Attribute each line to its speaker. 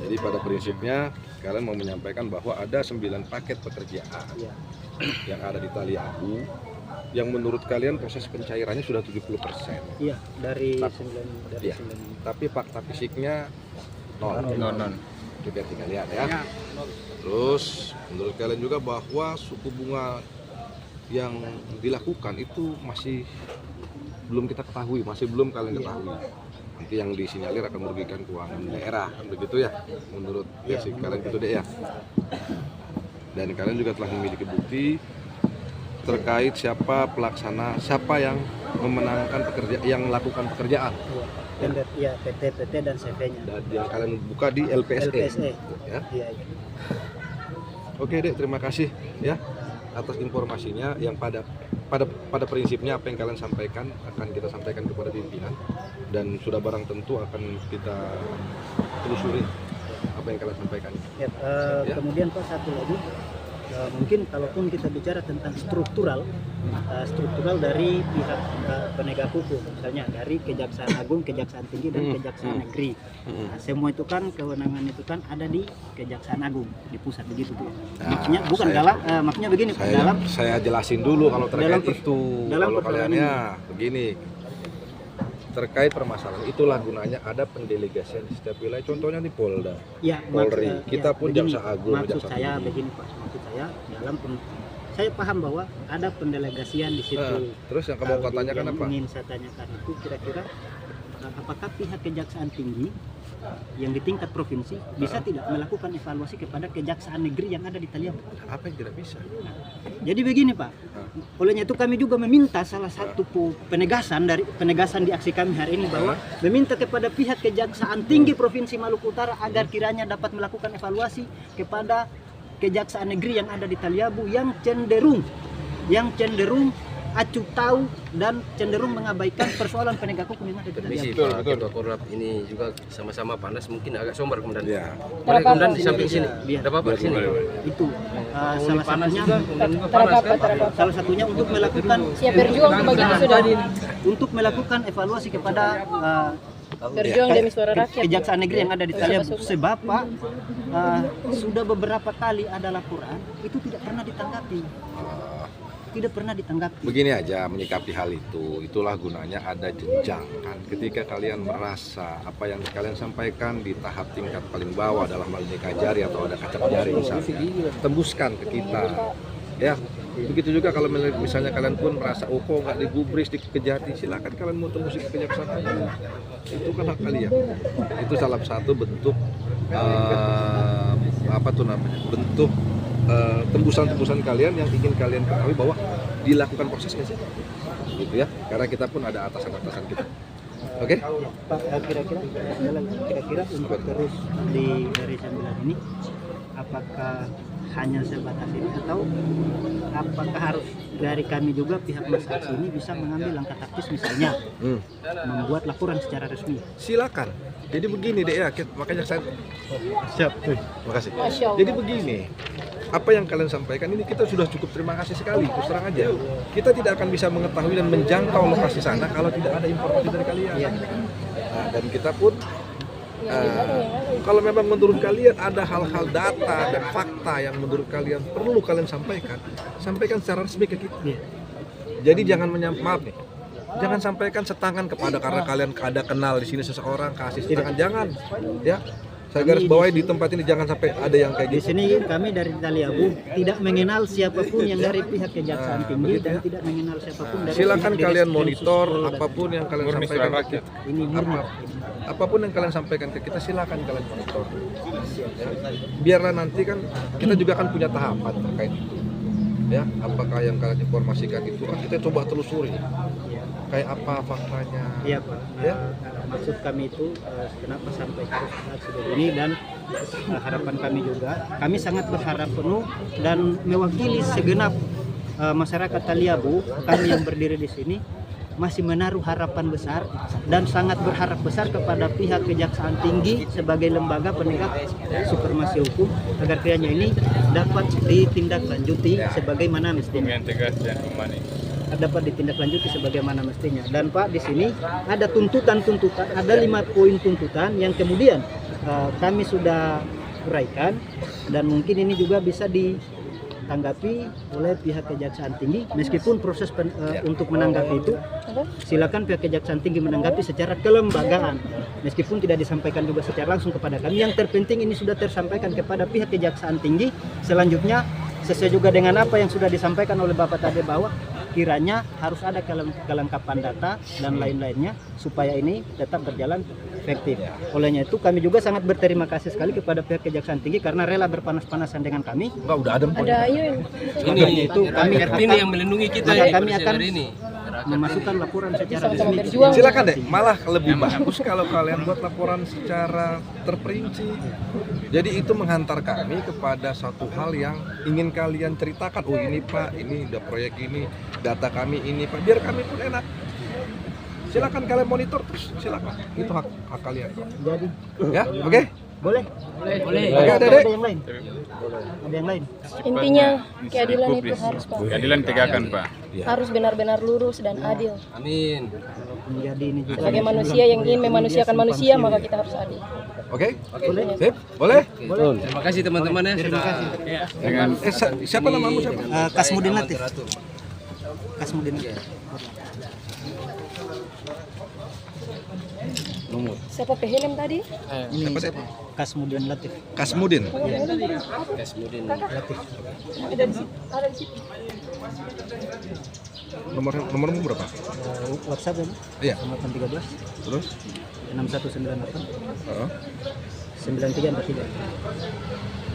Speaker 1: Jadi pada prinsipnya kalian mau menyampaikan bahwa ada 9 paket pekerjaan yang ada di Taliabu yang menurut kalian proses pencairannya sudah 70%.
Speaker 2: Iya, dari
Speaker 1: Iya.
Speaker 2: 9.
Speaker 1: Tapi fakta fisiknya nol. Kita tinggal lihat ya. Terus menurut kalian juga bahwa suku bunga yang dilakukan itu masih belum kita ketahui, masih belum kalian ketahui. Nanti yang disinyalir akan merugikan keuangan daerah, kan begitu ya? Menurut versi kalian gitu deh ya. Dan kalian juga telah memiliki bukti terkait siapa yang memenangkan yang melakukan pekerjaan.
Speaker 2: Iya, PT dan CV-nya.
Speaker 1: Dan yang kalian buka di LPSE. Ya.
Speaker 2: Iya.
Speaker 1: Oke Dek, terima kasih ya atas informasinya. Yang pada prinsipnya apa yang kalian sampaikan akan kita sampaikan kepada pimpinan dan sudah barang tentu akan kita telusuri apa yang kalian sampaikan.
Speaker 2: Ya, kemudian Pak, satu lagi, mungkin kalaupun kita bicara tentang struktural dari pihak penegak hukum, misalnya dari Kejaksaan Agung, Kejaksaan Tinggi dan Kejaksaan Negeri. Nah, semua itu kan kewenangan itu kan ada di Kejaksaan Agung di pusat begitu tuh. Maksudnya bukan maksudnya begini
Speaker 1: saya jelasin dulu kalau terkait kalau kaliannya begini. Terkait permasalahan itulah gunanya ada pendelegasian di setiap wilayah, contohnya di Polda, Polri, kita pun Jaksa Agung.
Speaker 2: Maksud saya begini Pak, saya paham bahwa ada pendelegasian di situ.
Speaker 1: Terus yang kamu tanyakan apa?
Speaker 2: Ingin saya tanyakan itu kira-kira apakah pihak Kejaksaan Tinggi yang di tingkat provinsi bisa tidak melakukan evaluasi kepada Kejaksaan Negeri yang ada di Taliabu?
Speaker 1: Apa yang tidak bisa?
Speaker 2: Jadi begini Pak, olehnya itu kami juga meminta salah satu penegasan di aksi kami hari ini bahwa meminta kepada pihak Kejaksaan Tinggi Provinsi Maluku Utara agar kiranya dapat melakukan evaluasi kepada Kejaksaan Negeri yang ada di Taliabu yang cenderung acuh tahu dan cenderung mengabaikan persoalan penegak hukum yang ada di Taliabu.
Speaker 3: Ketua Korup ini juga sama-sama panas, mungkin agak somber kemudian.
Speaker 1: Ya.
Speaker 3: Kemudian di samping sini. Ada apa di sini?
Speaker 2: Itu salah satunya
Speaker 4: Terapa.
Speaker 2: salah satunya untuk melakukan
Speaker 4: Siap berjuang begitu sudah.
Speaker 2: Untuk melakukan evaluasi kepada
Speaker 4: Berjuang demi suara rakyat.
Speaker 2: Kejaksaan Negeri yang ada di Taliabu. Sebab Pak, sudah beberapa kali ada laporan itu tidak pernah ditanggapi.
Speaker 1: Begini aja menyikapi hal itu, itulah gunanya ada jenjang kan. Ketika kalian merasa apa yang kalian sampaikan di tahap tingkat paling bawah dalam hal ini Kajari atau ada kacang jari misalnya, tembuskan ke kita ya. Begitu juga kalau misalnya kalian pun merasa kok nggak digubris di Kejati, silakan kalian mau tembus ke Kejaksaan. Itu kan hak kalian. Itu salah satu bentuk bentuk tembusan-tembusan kalian yang ingin kalian ketahui bahwa dilakukan prosesnya sih, gitu ya. Karena kita pun ada atasan-atasan kita. Oke?
Speaker 2: Pak, kira-kira untuk terus di dari 9 ini, apakah hanya sebatas ini atau apakah harus dari kami juga pihak Mas Aksi ini bisa mengambil langkah taktis misalnya membuat laporan secara resmi?
Speaker 1: Silakan. Jadi begini deh ya, makanya saya siap. Terima kasih. Jadi begini, apa yang kalian sampaikan ini kita sudah cukup terima kasih sekali, terus terang aja. Kita tidak akan bisa mengetahui dan menjangkau lokasi sana kalau tidak ada informasi dari kalian. Nah, dan kita pun kalau memang menurut kalian ada hal-hal data dan fakta yang menurut kalian perlu kalian sampaikan secara resmi ke kita. Jadi jangan jangan sampaikan setangan karena kalian ada kenal di sini seseorang kasih setangan, jangan ya. Saya garis bawahi di tempat ini jangan sampai ada yang kayak
Speaker 2: Di
Speaker 1: gitu.
Speaker 2: sini kami dari Taliabu tidak mengenal siapapun yang dari pihak Kejaksaan Tinggi dan tidak mengenal siapapun dari
Speaker 1: Silakan
Speaker 2: pihak
Speaker 1: kalian
Speaker 2: Densus
Speaker 1: monitor
Speaker 2: dan
Speaker 1: apapun yang kalian sampaikan ke kita.
Speaker 2: ini murni.
Speaker 1: Apapun yang kalian sampaikan ke kita silakan kalian monitor. Ya. Biarlah nanti kan kita juga akan punya tahapan terkait itu. Ya, apakah yang kalian informasikan itu kan kita coba telusuri. Kayak apa faktanya?
Speaker 2: Iya Pak.
Speaker 1: Ya.
Speaker 2: Maksud kami itu kenapa sampai terus sejauh ini dan harapan kami juga, kami sangat berharap penuh dan mewakili segenap masyarakat Taliabu, kami yang berdiri di sini masih menaruh harapan besar dan sangat berharap besar kepada pihak Kejaksaan Tinggi sebagai lembaga penegak supremasi hukum agar kiranya ini dapat ditindaklanjuti sebagaimana mestinya. Dapat ditindaklanjuti sebagaimana mestinya. Dan Pak, di sini ada tuntutan, ada 5 poin tuntutan yang kemudian kami sudah uraikan dan mungkin ini juga bisa ditanggapi oleh pihak Kejaksaan Tinggi meskipun proses untuk menanggapi itu silakan pihak Kejaksaan Tinggi menanggapi secara kelembagaan meskipun tidak disampaikan juga secara langsung kepada kami. Yang terpenting ini sudah tersampaikan kepada pihak Kejaksaan Tinggi. Selanjutnya sesuai juga dengan apa yang sudah disampaikan oleh Bapak tadi bahwa kiranya harus ada kelengkapan data dan lain-lainnya supaya ini tetap berjalan efektif. Olehnya itu kami juga sangat berterima kasih sekali kepada pihak Kejaksaan Tinggi karena rela berpanas-panasan dengan kami.
Speaker 1: Enggak, udah adem.
Speaker 4: Ada Ayun.
Speaker 2: Makanya itu kami
Speaker 3: Kartini yang melindungi kita
Speaker 2: maka
Speaker 3: ini
Speaker 2: kami
Speaker 3: pada
Speaker 2: akan
Speaker 3: hari ini.
Speaker 2: memasukkan laporan secara
Speaker 4: Sama-sama
Speaker 2: resmi.
Speaker 4: berjuang.
Speaker 1: Silakan deh, malah lebih bagus kalau kalian buat laporan secara terperinci. Jadi itu menghantar kami kepada satu hal yang ingin kalian ceritakan. Oh ini Pak, ini udah proyek ini, data kami ini Pak, biar kami pun enak. Silakan kalian monitor terus, silakan. Itu hak kalian.
Speaker 2: Jadi
Speaker 1: Ya, oke?
Speaker 2: boleh.
Speaker 3: Boleh.
Speaker 1: Oke,
Speaker 2: Ada
Speaker 1: Dek.
Speaker 2: yang lain. Ada yang lain.
Speaker 4: Intinya keadilan itu harus Pak.
Speaker 5: Keadilan tegakkan, Pak.
Speaker 4: Harus benar-benar lurus dan adil.
Speaker 3: Amin.
Speaker 2: Menjadi ini juga.
Speaker 4: Sebagai manusia yang ingin memanusiakan manusia, maka kita harus adil.
Speaker 1: Oke?
Speaker 2: Boleh.
Speaker 1: Sip? Boleh?
Speaker 3: Terima kasih teman-teman ya sudah.
Speaker 5: Dengan
Speaker 1: Siapa namamu siapa?
Speaker 2: Kasmudin Latif. Kasmudin.
Speaker 1: Nomor.
Speaker 4: Siapa pehelem tadi?
Speaker 2: Ini
Speaker 1: Siapa?
Speaker 2: Kasmudin Latif.
Speaker 1: Kasmudin.
Speaker 3: Kasmudin.
Speaker 1: Nomormu berapa?
Speaker 2: WhatsApp ya.
Speaker 1: Iya.
Speaker 2: 13
Speaker 1: Terus?
Speaker 2: 6198
Speaker 1: Heeh.
Speaker 2: 9343.